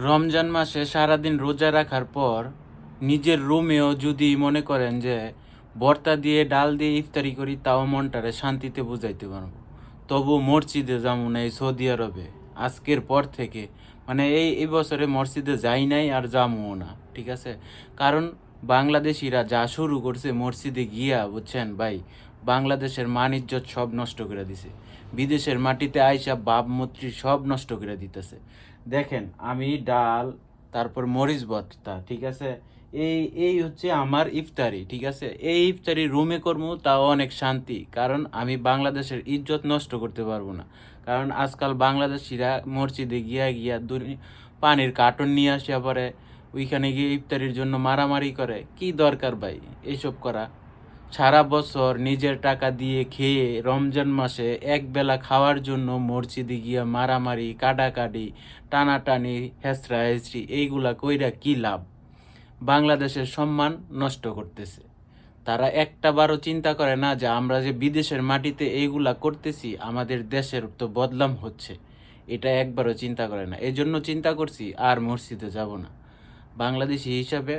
রমজান মাসে সারাদিন রোজা রাখার পর নিজের রুমেও যদি মনে করেন যে ভর্তা দিয়ে ডাল দিয়ে ইফতারি করি, তাও মনটারে শান্তিতে বুঝাইতে পারবো। তবু মসজিদে যাবো না এই সৌদি আরবে আজকের পর থেকে। মানে এই বছরে মসজিদে যাই নাই আর যাবো না, ঠিক আছে? কারণ বাংলাদেশিরা যা শুরু করছে মসজিদে গিয়া, বুঝছেন ভাই, বাংলাদেশের মান ইজ্জত সব নষ্ট করে দিছে। বিদেশের মাটিতে আইসা ভাবমূর্তি সব নষ্ট করে দিতেছে। দেখেন, আমি ডাল, তারপর মরিচ ভর্তা, ঠিক আছে, এই এই হচ্ছে আমার ইফতারি, ঠিক আছে? এই ইফতারি রুমে করবো, তাও অনেক শান্তি, কারণ আমি বাংলাদেশের ইজ্জত নষ্ট করতে পারবো না। কারণ আজকাল বাংলাদেশিরা মসজিদে গিয়া গিয়া পানির কার্টন নিয়ে আসিয়া পরে ওইখানে গিয়ে ইফতারির জন্য মারামারি করে। কি দরকার ভাই এইসব করা? সারা বছর নিজের টাকা দিয়ে খেয়ে রমজান মাসে একবেলা খাওয়ার জন্য মসজিদে গিয়া মারামারি, কাটাকাটি, টানাটানি, হেঁচড়া হেঁচড়ি এইগুলা কইরা কি লাভ? বাংলাদেশের সম্মান নষ্ট করতেছে। তারা একটাবারও চিন্তা করে না যে আমরা যে বিদেশের মাটিতে এইগুলা করতেছি, আমাদের দেশের তো বদনাম হচ্ছে। এটা একবারও চিন্তা করে না। এই জন্য চিন্তা করছি আর মসজিদে যাব না। বাংলাদেশি হিসাবে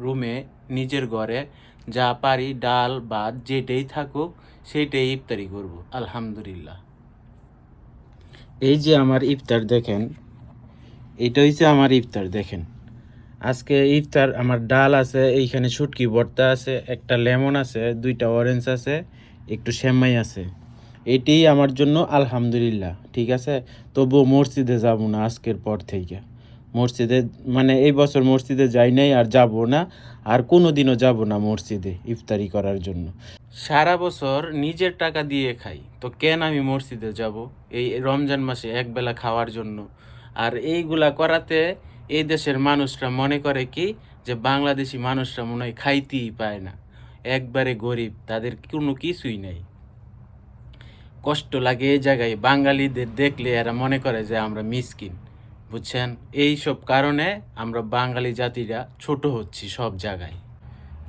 রুমে নিজের ঘরে যা পারি ডাল ভাত যেটাই থাকুক সেইটাই ইফতারি করব আলহামদুলিল্লাহ। এই যে আমার ইফতার দেখেন, এটা হচ্ছে আমার ইফতার দেখেন। আজকে ইফতার আমার ডাল আছে, এইখানে শুটকি ভর্তা আছে, একটা লেমন আছে, দুইটা অরেঞ্জ আছে, একটু সেমাই আছে। এটাই আমার জন্য আলহামদুলিল্লাহ, ঠিক আছে? তবুও মসজিদে যাব না আজকের পর থেকে। মসজিদে মানে এই বছর মসজিদে যাই নাই আর যাব না, আর কোনো দিনও যাব না মসজিদে ইফতারি করার জন্য। সারা বছর নিজের টাকা দিয়ে খাই, তো কেন আমি মসজিদে যাব এই রমজান মাসে একবেলা খাওয়ার জন্য? আর এইগুলা করাতে এই দেশের মানুষরা মনে করে কি, যে বাংলাদেশি মানুষরা মনে হয় খাইতেই পায় না, একবারে গরিব, তাদের কোনো কিছুই নেই। কষ্ট লাগে এই জায়গায়, বাঙালিদের দেখলে এরা মনে করে যে আমরা মিসকিন, বুঝছেন? এই সব কারণে আমরা বাঙালি জাতিরা ছোট হচ্ছি সব জায়গায়।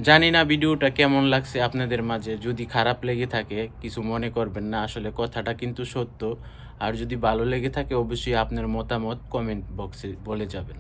জানি না ভিডিওটা কেমন লাগছে আপনাদের মাঝে। যদি খারাপ লেগে থাকে কিছু মনে করবেন না, আসলে কথাটা কিন্তু সত্য। আর যদি ভালো লেগে থাকে অবশ্যই আপনার মতামত কমেন্ট বক্সে বলে যাবেন।